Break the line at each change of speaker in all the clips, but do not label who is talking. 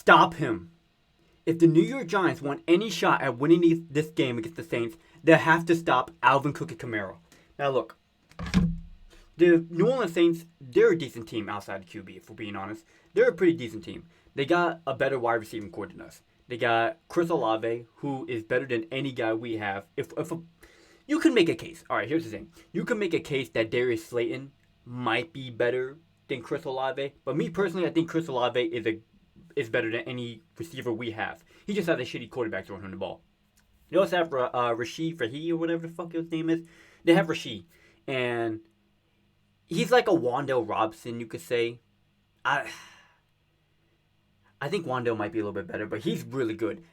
Stop him. If the New York Giants want any shot at winning this game against the Saints, they have to stop Alvin Cook and Kamara. Now look, the New Orleans Saints, they're a decent team outside of QB, if we're being honest. They're a pretty decent team. They got a better wide receiving core than us. They got Chris Olave, who is better than any guy we have. You can make a case. All right, here's the thing. You can make a case that Darius Slayton might be better than Chris Olave. But me personally, I think Chris Olave is better than any receiver we have. He just has a shitty quarterback throwing him the ball. They also have Rashid Fahi or whatever the fuck his name is. They have Rashid. And he's like a Wan'Dale Robinson, you could say. I think Wan'Dale might be a little bit better, but he's really good.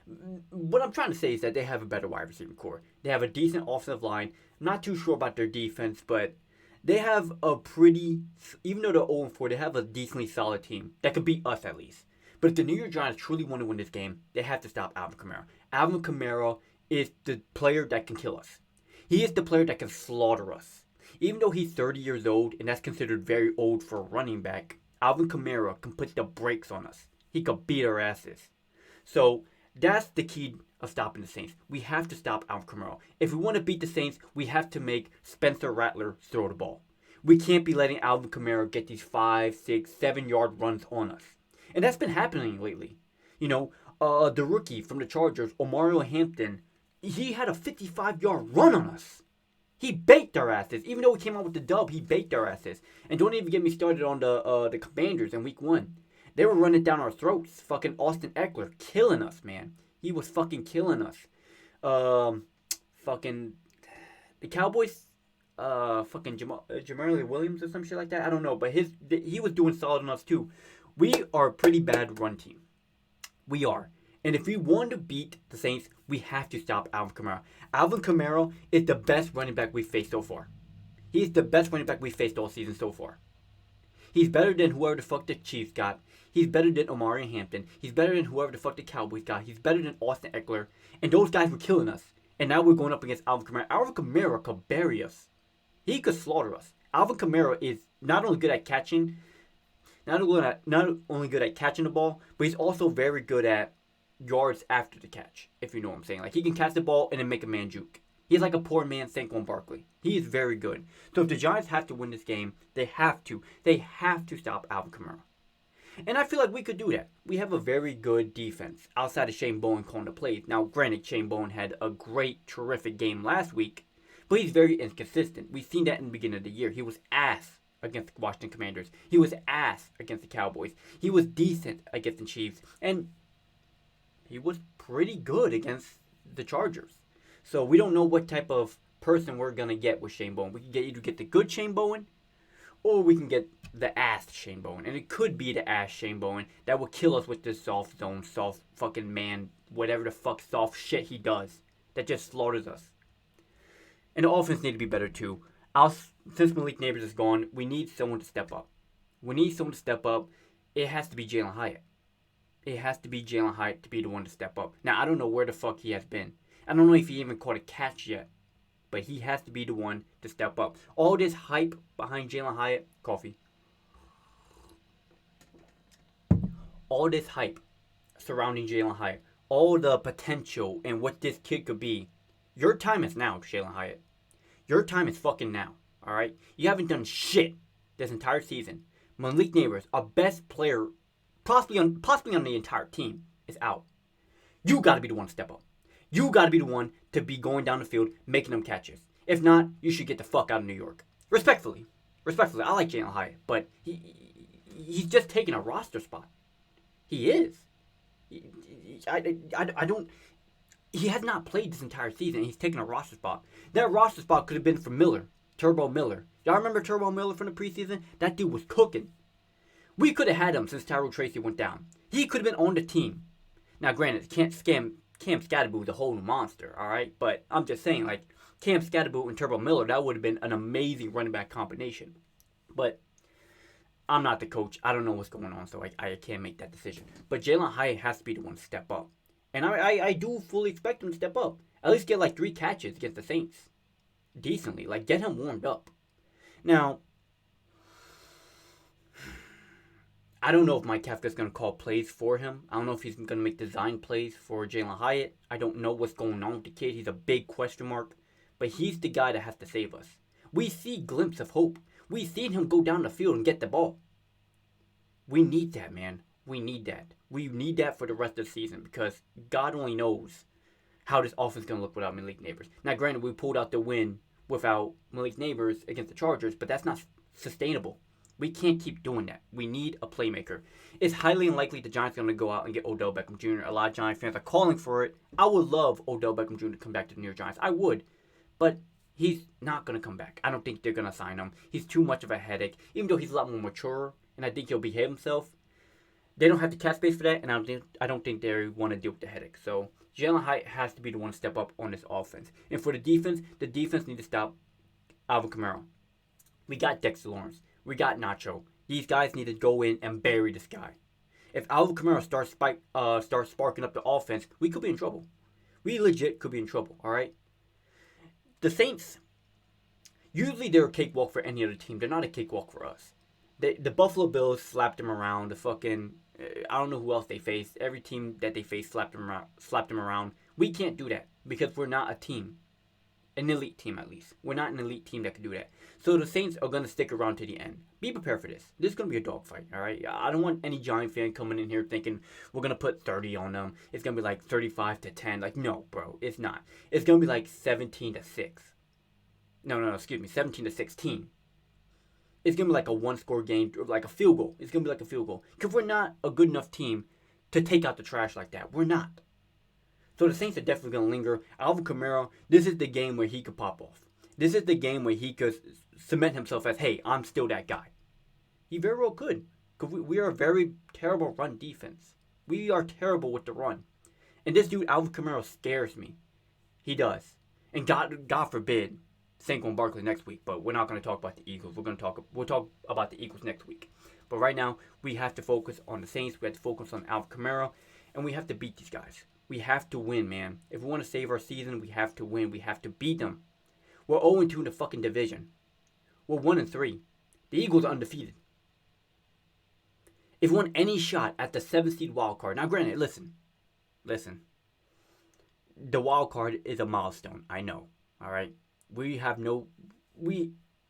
What I'm trying to say is that they have a better wide receiving core. They have a decent offensive line. I'm not too sure about their defense, but they have a pretty, even though they're 0-4, they have a decently solid team that could beat us at least. But if the New York Giants truly want to win this game, they have to stop Alvin Kamara. Alvin Kamara is the player that can kill us. He is the player that can slaughter us. Even though he's 30 years old, and that's considered very old for a running back, Alvin Kamara can put the brakes on us. He could beat our asses. So that's the key of stopping the Saints. We have to stop Alvin Kamara. If we want to beat the Saints, we have to make Spencer Rattler throw the ball. We can't be letting Alvin Kamara get these 5, 6, 7-yard runs on us. And that's been happening lately. You know, the rookie from the Chargers, Omarion Hampton, he had a 55-yard run on us. He baked our asses. Even though we came out with the dub, he baked our asses. And don't even get me started on the Commanders in week 1. They were running down our throats. Fucking Austin Eckler killing us, man. He was fucking killing us. Fucking the Cowboys, fucking Jamarly Williams or some shit like that. I don't know, but he was doing solid on us too. We are a pretty bad run team. We are. And if we want to beat the Saints, we have to stop Alvin Kamara. Alvin Kamara is the best running back we've faced so far. He's the best running back we've faced all season so far. He's better than whoever the fuck the Chiefs got. He's better than Omarion Hampton. He's better than whoever the fuck the Cowboys got. He's better than Austin Eckler. And those guys were killing us. And now we're going up against Alvin Kamara. Alvin Kamara could bury us. He could slaughter us. Alvin Kamara is not only good at catching, not only good at catching the ball, but he's also very good at yards after the catch, if you know what I'm saying. Like, he can catch the ball and then make a man juke. He's like a poor man Saquon Barkley. He is very good. So if the Giants have to win this game, they have to stop Alvin Kamara. And I feel like we could do that. We have a very good defense outside of Shane Bowen calling the plays. Now, granted, Shane Bowen had a great, terrific game last week, but he's very inconsistent. We've seen that in the beginning of the year. He was ass against the Washington Commanders. He was ass against the Cowboys. He was decent against the Chiefs. And he was pretty good against the Chargers. So we don't know what type of person we're going to get with Shane Bowen. We can either get the good Shane Bowen, or we can get the ass Shane Bowen. And it could be the ass Shane Bowen that will kill us with this soft zone, soft fucking man, whatever the fuck soft shit he does. That just slaughters us. And the offense need to be better too. Since Malik Nabers is gone, we need someone to step up. It has to be Jalen Hyatt. It has to be Jalen Hyatt to be the one to step up. Now, I don't know where the fuck he has been. I don't know if he even caught a catch yet. But he has to be the one to step up. All this hype behind Jalen Hyatt, coffee. All this hype surrounding Jalen Hyatt. All the potential and what this kid could be. Your time is now, Jalen Hyatt. Your time is fucking now. Alright? You haven't done shit this entire season. Malik Nabers, our best player, possibly on the entire team, is out. You gotta be the one to step up. You gotta be the one to be going down the field, making them catches. If not, you should get the fuck out of New York. Respectfully, I like Jalen Hyatt, but he's just taking a roster spot. He is. I don't. He has not played this entire season. He's taking a roster spot. That roster spot could have been for Miller, Turbo Miller. Y'all remember Turbo Miller from the preseason? That dude was cooking. We could have had him since Tyrell Tracy went down. He could have been on the team. Now, granted, can't scam. Cam Scatterboot is a whole new monster, alright? But I'm just saying, like, Cam Scatterboot and Turbo Miller, that would have been an amazing running back combination. But I'm not the coach. I don't know what's going on, so I can't make that decision. But Jalen Hyatt has to be the one to step up. And I do fully expect him to step up. At least get, like, 3 catches against the Saints. Decently. Like, get him warmed up. Now, I don't know if Mike Kafka's going to call plays for him. I don't know if he's going to make design plays for Jalen Hyatt. I don't know what's going on with the kid. He's a big question mark. But he's the guy that has to save us. We see glimpses of hope. We seen him go down the field and get the ball. We need that, man. We need that. We need that for the rest of the season because God only knows how this offense is going to look without Malik Nabers. Now, granted, we pulled out the win without Malik Nabers against the Chargers, but that's not sustainable. We can't keep doing that. We need a playmaker. It's highly unlikely the Giants are going to go out and get Odell Beckham Jr. A lot of Giants fans are calling for it. I would love Odell Beckham Jr. to come back to the New York Giants. I would. But he's not going to come back. I don't think they're going to sign him. He's too much of a headache. Even though he's a lot more mature, and I think he'll behave himself, they don't have the cap space for that, and I don't think they want to deal with the headache. So Jalen Hyatt has to be the one to step up on this offense. And for the defense needs to stop Alvin Kamara. We got Dexter Lawrence. We got Nacho. These guys need to go in and bury this guy. If Alvin Kamara starts sparking up the offense, we could be in trouble. We legit could be in trouble, all right? The Saints, usually they're a cakewalk for any other team. They're not a cakewalk for us. The Buffalo Bills slapped them around. I don't know who else they faced. Every team that they faced slapped them around. We can't do that because we're not a team. An elite team, at least. We're not an elite team that can do that. So the Saints are going to stick around to the end. Be prepared for this. This is going to be a dogfight, all right? I don't want any Giant fan coming in here thinking we're going to put 30 on them. It's going to be like 35-10. Like, no, bro, it's not. It's going to be like 17-6. No, excuse me, 17-16. It's going to be like a one-score game, like a field goal. It's going to be like a field goal. Because we're not a good enough team to take out the trash like that. We're not. So the Saints are definitely going to linger. Alvin Kamara, this is the game where he could pop off. This is the game where he could cement himself as, hey, I'm still that guy. He very well could. Because we are a very terrible run defense. We are terrible with the run. And this dude, Alvin Kamara, scares me. He does. And God forbid, Saquon Barkley next week. But we're not going to talk about the Eagles. We'll talk about the Eagles next week. But right now, we have to focus on the Saints. We have to focus on Alvin Kamara. And we have to beat these guys. We have to win, man. If we want to save our season, we have to win. We have to beat them. We're 0-2 in the fucking division. We're 1-3. The Eagles are undefeated. If we want any shot at the 7th seed wild card, now granted, listen. The wild card is a milestone. I know. All right. We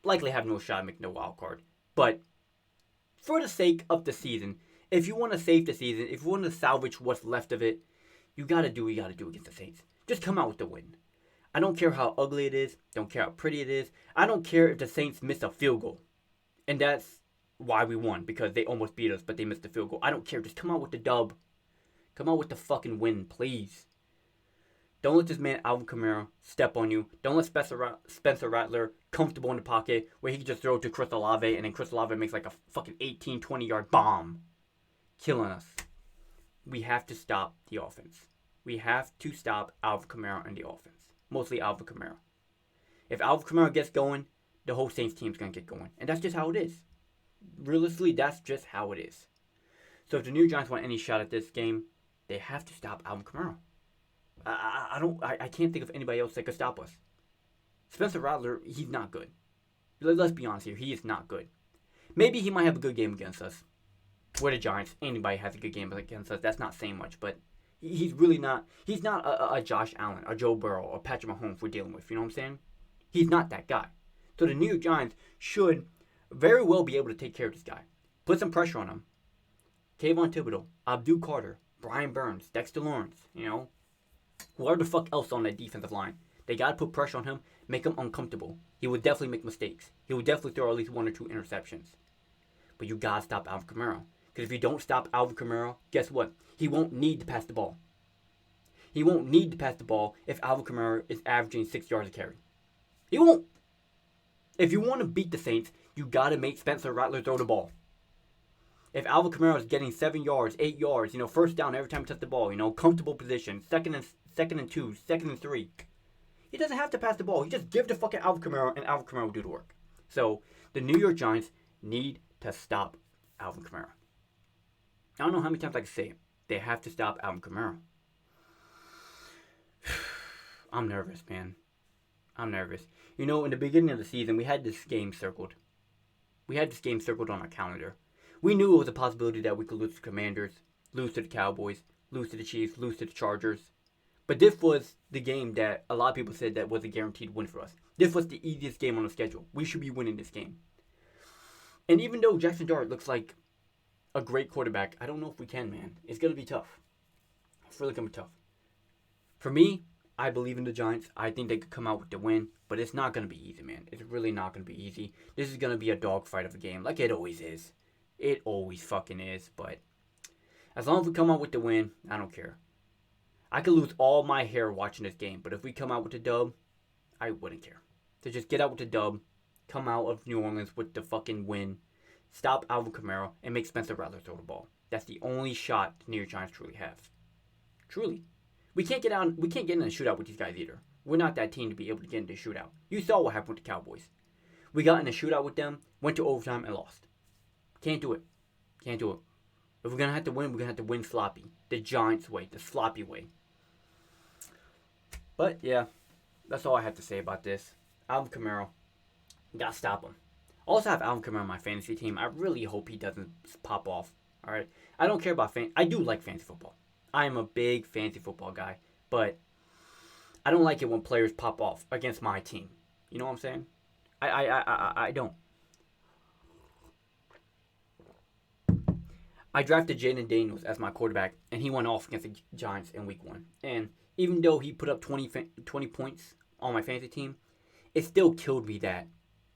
likely have no shot at making the wild card. But for the sake of the season, if you want to save the season, if you want to salvage what's left of it, you got to do what you got to do against the Saints. Just come out with the win. I don't care how ugly it is. Don't care how pretty it is. I don't care if the Saints miss a field goal. And that's why we won. Because they almost beat us, but they missed the field goal. I don't care. Just come out with the dub. Come out with the fucking win, please. Don't let this man, Alvin Kamara, step on you. Don't let Spencer Rattler comfortable in the pocket where he can just throw it to Chris Olave and then Chris Olave makes like a fucking 18, 20-yard bomb. Killing us. We have to stop the offense. We have to stop Alvin Kamara and the offense. Mostly Alvin Kamara. If Alvin Kamara gets going, the whole Saints team is going to get going. And that's just how it is. Realistically, that's just how it is. So if the New York Giants want any shot at this game, they have to stop Alvin Kamara. I can't think of anybody else that could stop us. Spencer Rattler, he's not good. Let's be honest here, he is not good. Maybe he might have a good game against us. We're the Giants. Anybody has a good game against us. That's not saying much, but he's really not. He's not a Josh Allen, a Joe Burrow, or Patrick Mahomes we're dealing with. You know what I'm saying? He's not that guy. So the New York Giants should very well be able to take care of this guy. Put some pressure on him. Kayvon Thibodeau, Abdul Carter, Brian Burns, Dexter Lawrence, whoever the fuck else on that defensive line. They got to put pressure on him, make him uncomfortable. He would definitely make mistakes. He would definitely throw at least 1 or 2 interceptions. But you got to stop Alvin Kamara. Because if you don't stop Alvin Kamara, guess what? He won't need to pass the ball. He won't need to pass the ball if Alvin Kamara is averaging 6 yards a carry. He won't. If you want to beat the Saints, you got to make Spencer Rattler throw the ball. If Alvin Kamara is getting 7 yards, 8 yards, first down every time he touches the ball, comfortable position, second and 2, second and 3. He doesn't have to pass the ball. He just give the fucking Alvin Kamara, and Alvin Kamara will do the work. So the New York Giants need to stop Alvin Kamara. I don't know how many times I can say it. They have to stop Alvin Kamara. I'm nervous, man. I'm nervous. In the beginning of the season, we had this game circled. We had this game circled on our calendar. We knew it was a possibility that we could lose to the Commanders, lose to the Cowboys, lose to the Chiefs, lose to the Chargers. But this was the game that a lot of people said that was a guaranteed win for us. This was the easiest game on the schedule. We should be winning this game. And even though Jackson Dart looks like a great quarterback, I don't know if we can, man. It's going to be tough. It's really going to be tough. For me, I believe in the Giants. I think they could come out with the win, but it's not going to be easy, man. It's really not going to be easy. This is going to be a dogfight of a game, like it always is. It always fucking is, but as long as we come out with the win, I don't care. I could lose all my hair watching this game, but if we come out with the dub, I wouldn't care. So just get out with the dub, come out of New Orleans with the fucking win, stop Alvin Kamara, and make Spencer Rattler throw the ball. That's the only shot the New York Giants truly have. Truly. We can't get in a shootout with these guys either. We're not that team to be able to get into a shootout. You saw what happened with the Cowboys. We got in a shootout with them, went to overtime, and lost. Can't do it. Can't do it. If we're going to have to win, we're going to have to win sloppy. The Giants way. The sloppy way. But, yeah. That's all I have to say about this. Alvin Kamara. Gotta stop him. Also have Alvin Kamara on my fantasy team. I really hope he doesn't pop off. Alright? I don't care about I do like fantasy football. I am a big fantasy football guy. But I don't like it when players pop off against my team. You know what I'm saying? I don't. I drafted Jaden Daniels as my quarterback, and he went off against the Giants in week 1. And even though he put up 20 points on my fantasy team, it still killed me that,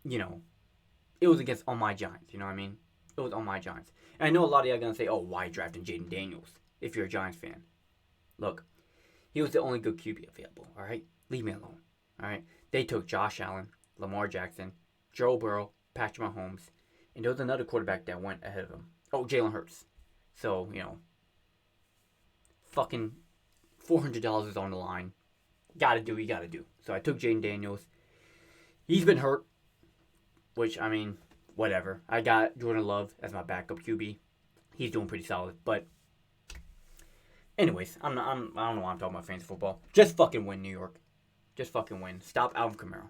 it was on my Giants. You know what I mean? It was on my Giants. And I know a lot of y'all are going to say, oh, why drafting Jaden Daniels if you're a Giants fan? Look, he was the only good QB available, all right? Leave me alone, all right? They took Josh Allen, Lamar Jackson, Joe Burrow, Patrick Mahomes, and there was another quarterback that went ahead of him. Oh, Jalen Hurts. So, fucking $400 is on the line. Gotta do what you gotta do. So I took Jaden Daniels. He's been hurt, which, whatever. I got Jordan Love as my backup QB. He's doing pretty solid. But, anyways, I don't know why I'm talking about fantasy football. Just fucking win, New York. Just fucking win. Stop Alvin Kamara.